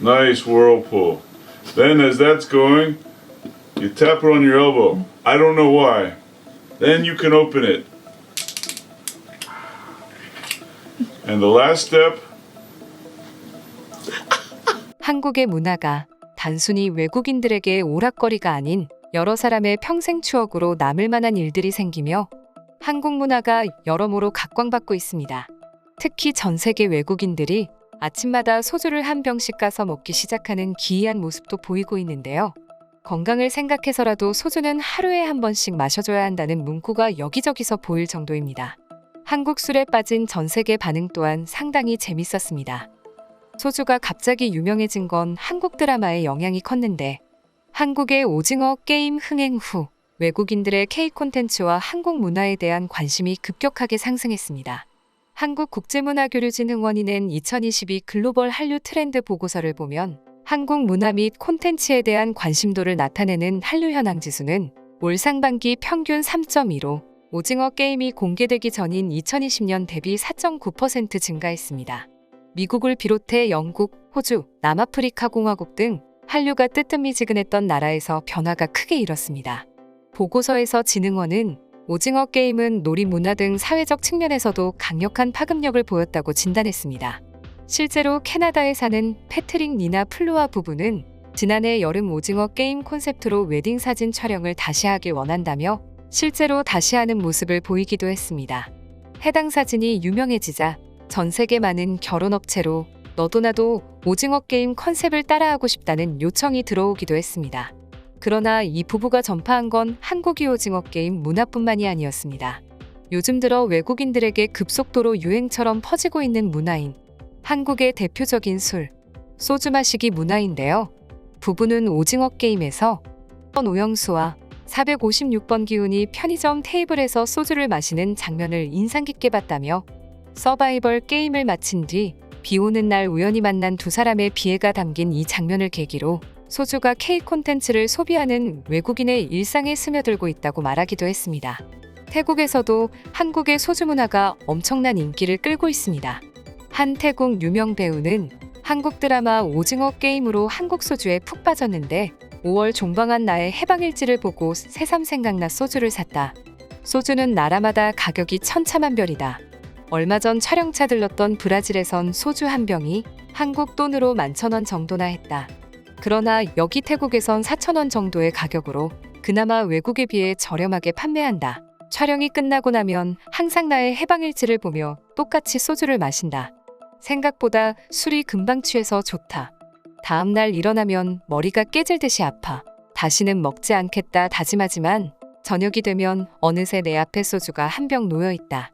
Nice whirlpool. Then as that's going, you tap it on your elbow. I don't know why. Then you can open it. And the last step. 한국의 문화가 단순히 외국인들에게 오락거리가 아닌 여러 사람의 평생 추억으로 남을 만한 일들이 생기며 한국 문화가 여러모로 각광받고 있습니다. 특히 전 세계 외국인들이 아침마다 소주를 한 병씩 까서 먹기 시작하는 기이한 모습도 보이고 있는데요. 건강을 생각해서라도 소주는 하루에 한 번씩 마셔줘야 한다는 문구가 여기저기서 보일 정도입니다. 한국 술에 빠진 전 세계 반응 또한 상당히 재밌었습니다. 소주가 갑자기 유명해진 건 한국 드라마의 영향이 컸는데 한국의 오징어 게임 흥행 후 외국인들의 K 콘텐츠와 한국 문화에 대한 관심이 급격하게 상승했습니다. 한국국제문화교류진흥원이 낸 2022 글로벌 한류 트렌드 보고서를 보면 한국 문화 및 콘텐츠에 대한 관심도를 나타내는 한류 현황 지수는 올 상반기 평균 3.2로 오징어 게임이 공개되기 전인 2020년 대비 4.9% 증가했습니다. 미국을 비롯해 영국, 호주, 남아프리카 공화국 등 한류가 뜨뜻미지근했던 나라에서 변화가 크게 일었습니다. 보고서에서 진흥원은 오징어 게임은 놀이 문화 등 사회적 측면에서도 강력한 파급력을 보였다고 진단했습니다. 실제로 캐나다에 사는 패트릭 니나 플루아 부부는 지난해 여름 오징어 게임 콘셉트로 웨딩 사진 촬영을 다시 하길 원한다며 실제로 다시 하는 모습을 보이기도 했습니다. 해당 사진이 유명해지자 전 세계 많은 결혼업체로 너도 나도 오징어 게임 컨셉을 따라하고 싶다는 요청이 들어오기도 했습니다. 그러나 이 부부가 전파한 건 한국이 오징어 게임 문화뿐만이 아니었습니다. 요즘 들어 외국인들에게 급속도로 유행처럼 퍼지고 있는 문화인 한국의 대표적인 술, 소주 마시기 문화인데요. 부부는 오징어 게임에서 오영수와 456번 기훈이 편의점 테이블에서 소주를 마시는 장면을 인상 깊게 봤다며 서바이벌 게임을 마친 뒤 비 오는 날 우연히 만난 두 사람의 비애가 담긴 이 장면을 계기로 소주가 K 콘텐츠를 소비하는 외국인의 일상에 스며들고 있다고 말하기도 했습니다. 태국에서도 한국의 소주 문화가 엄청난 인기를 끌고 있습니다. 한 태국 유명 배우는 한국 드라마 오징어 게임으로 한국 소주에 푹 빠졌는데 5월 종방한 나의 해방일지를 보고 새삼 생각나 소주를 샀다. 소주는 나라마다 가격이 천차만별이다. 얼마 전 촬영차 들렀던 브라질에선 소주 한 병이 한국 돈으로 11,000원 정도나 했다. 그러나 여기 태국에선 4,000원 정도의 가격으로 그나마 외국에 비해 저렴하게 판매한다. 촬영이 끝나고 나면 항상 나의 해방일지를 보며 똑같이 소주를 마신다. 생각보다 술이 금방 취해서 좋다. 다음날 일어나면 머리가 깨질 듯이 아파. 다시는 먹지 않겠다 다짐하지만 저녁이 되면 어느새 내 앞에 소주가 한 병 놓여 있다.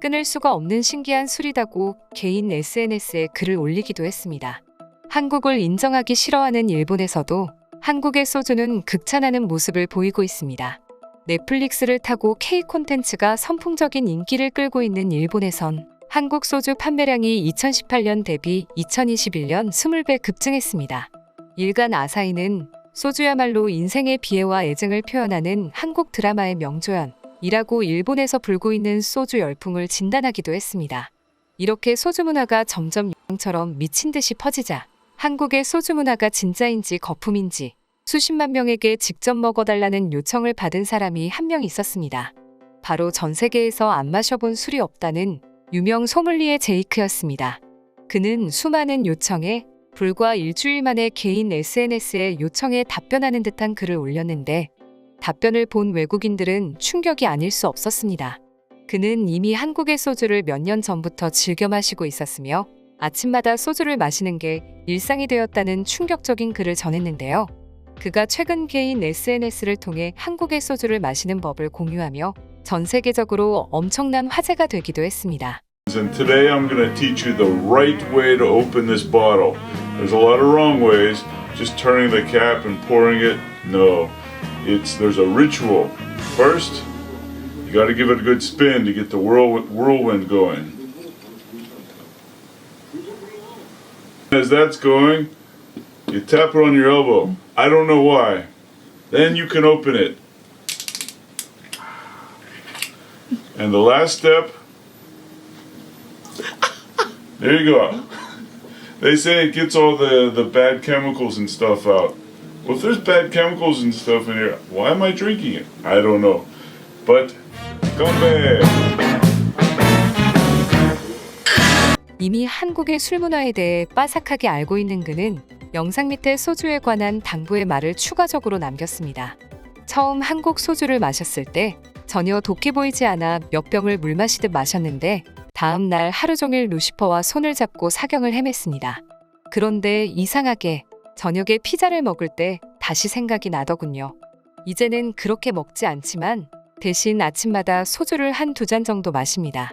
끊을 수가 없는 신기한 술이다고 개인 SNS에 글을 올리기도 했습니다. 한국을 인정하기 싫어하는 일본에서도 한국의 소주는 극찬하는 모습을 보이고 있습니다. 넷플릭스를 타고 K 콘텐츠가 선풍적인 인기를 끌고 있는 일본에선 한국 소주 판매량이 2018년 대비 2021년 20배 급증했습니다. 일간 아사히는 소주야말로 인생의 비애와 애증을 표현하는 한국 드라마의 명조연이라고 일본에서 불고 있는 소주 열풍을 진단하기도 했습니다. 이렇게 소주 문화가 점점 유행처럼 미친 듯이 퍼지자 한국의 소주 문화가 진짜인지 거품인지 수십만 명에게 직접 먹어달라는 요청을 받은 사람이 한 명 있었습니다. 바로 전 세계에서 안 마셔본 술이 없다는 유명 소믈리에 제이크였습니다. 그는 수많은 요청에 불과 일주일 만에 개인 SNS에 요청에 답변하는 듯한 글을 올렸는데 답변을 본 외국인들은 충격이 아닐 수 없었습니다. 그는 이미 한국의 소주를 몇 년 전부터 즐겨 마시고 있었으며 아침마다 소주를 마시는 게 일상이 되었다는 충격적인 글을 전했는데요. 그가 최근 개인 SNS를 통해 한국의 소주를 마시는 법을 공유하며 전 세계적으로 엄청난 화제가 되기도 했습니다. And today I'm going to teach you the right way to open this bottle. There's a lot of wrong ways. Just turning the cap and pouring it. No. There's a ritual. First, you got to give it a good spin to get the whirlwind going. As that's going, you tap it on your elbow. I don't know why. Then you can open it. And the last step, there you go. They say it gets all the bad chemicals and stuff out. Well, if there's bad chemicals and stuff in here, why am I drinking it? I don't know. But 건배! 이미 한국의 술 문화에 대해 빠삭하게 알고 있는 그는 영상 밑에 소주에 관한 당부의 말을 추가적으로 남겼습니다. 처음 한국 소주를 마셨을 때 전혀 독해 보이지 않아 몇 병을 물 마시듯 마셨는데 다음 날 하루 종일 루시퍼와 손을 잡고 사경을 헤맸습니다. 그런데 이상하게 저녁에 피자를 먹을 때 다시 생각이 나더군요. 이제는 그렇게 먹지 않지만 대신 아침마다 소주를 한두 잔 정도 마십니다.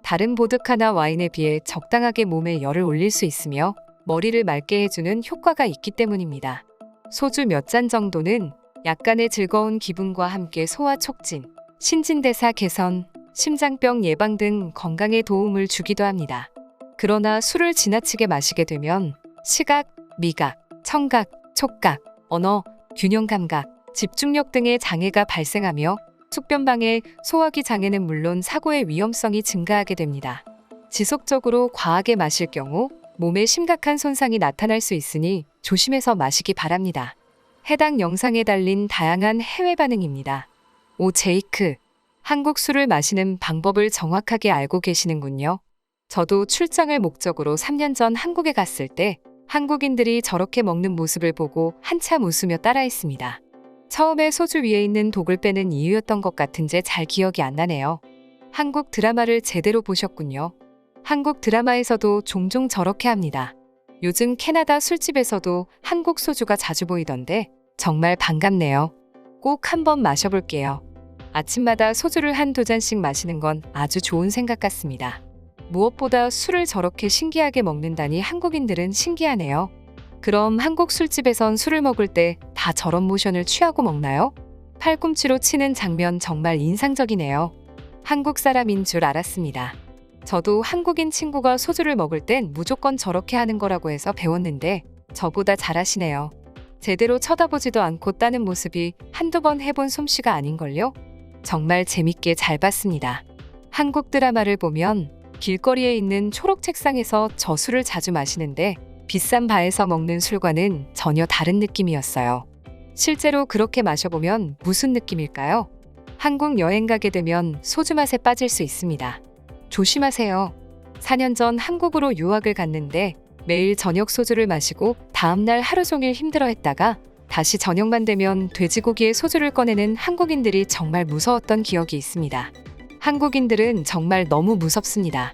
다른 보드카나 와인에 비해 적당하게 몸에 열을 올릴 수 있으며 머리를 맑게 해주는 효과가 있기 때문입니다. 소주 몇 잔 정도는 약간의 즐거운 기분과 함께 소화 촉진, 신진대사 개선, 심장병 예방 등 건강에 도움을 주기도 합니다. 그러나 술을 지나치게 마시게 되면 시각, 미각, 청각, 촉각, 언어, 균형 감각, 집중력 등의 장애가 발생하며 숙변방해, 소화기 장애는 물론 사고의 위험성이 증가하게 됩니다. 지속적으로 과하게 마실 경우 몸에 심각한 손상이 나타날 수 있으니 조심해서 마시기 바랍니다. 해당 영상에 달린 다양한 해외 반응입니다. 오 제이크, 한국 술을 마시는 방법을 정확하게 알고 계시는군요. 저도 출장을 목적으로 3년 전 한국에 갔을 때 한국인들이 저렇게 먹는 모습을 보고 한참 웃으며 따라했습니다. 처음에 소주 위에 있는 독을 빼는 이유였던 것 같은데 잘 기억이 안 나네요. 한국 드라마를 제대로 보셨군요. 한국 드라마에서도 종종 저렇게 합니다. 요즘 캐나다 술집에서도 한국 소주가 자주 보이던데 정말 반갑네요. 꼭 한번 마셔볼게요. 아침마다 소주를 한두 잔씩 마시는 건 아주 좋은 생각 같습니다. 무엇보다 술을 저렇게 신기하게 먹는다니 한국인들은 신기하네요. 그럼 한국 술집에선 술을 먹을 때 다 저런 모션을 취하고 먹나요? 팔꿈치로 치는 장면 정말 인상적이네요. 한국 사람인 줄 알았습니다. 저도 한국인 친구가 소주를 먹을 땐 무조건 저렇게 하는 거라고 해서 배웠는데 저보다 잘하시네요. 제대로 쳐다보지도 않고 따는 모습이 한두 번 해본 솜씨가 아닌걸요? 정말 재밌게 잘 봤습니다. 한국 드라마를 보면 길거리에 있는 초록 책상에서 저 술을 자주 마시는데 비싼 바에서 먹는 술과는 전혀 다른 느낌이었어요. 실제로 그렇게 마셔보면 무슨 느낌일까요? 한국 여행 가게 되면 소주 맛에 빠질 수 있습니다. 조심하세요. 4년 전 한국으로 유학을 갔는데 매일 저녁 소주를 마시고 다음날 하루 종일 힘들어했다가 다시 저녁만 되면 돼지고기에 소주를 꺼내는 한국인들이 정말 무서웠던 기억이 있습니다. 한국인들은 정말 너무 무섭습니다.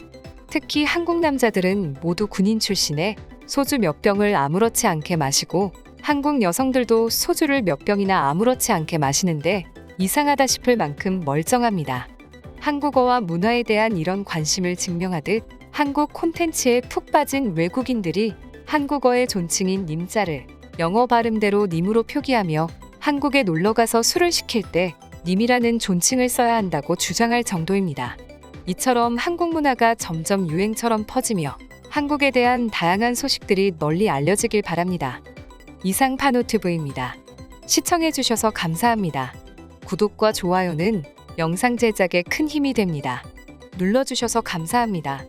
특히 한국 남자들은 모두 군인 출신에 소주 몇 병을 아무렇지 않게 마시고 한국 여성들도 소주를 몇 병이나 아무렇지 않게 마시는데 이상하다 싶을 만큼 멀쩡합니다. 한국어와 문화에 대한 이런 관심을 증명하듯 한국 콘텐츠에 푹 빠진 외국인들이 한국어의 존칭인 님자를 영어 발음대로 님으로 표기하며 한국에 놀러가서 술을 시킬 때 님이라는 존칭을 써야 한다고 주장할 정도입니다. 이처럼 한국 문화가 점점 유행처럼 퍼지며 한국에 대한 다양한 소식들이 널리 알려지길 바랍니다. 이상 파노튜브입니다. 시청해주셔서 감사합니다. 구독과 좋아요는 영상 제작에 큰 힘이 됩니다. 눌러주셔서 감사합니다.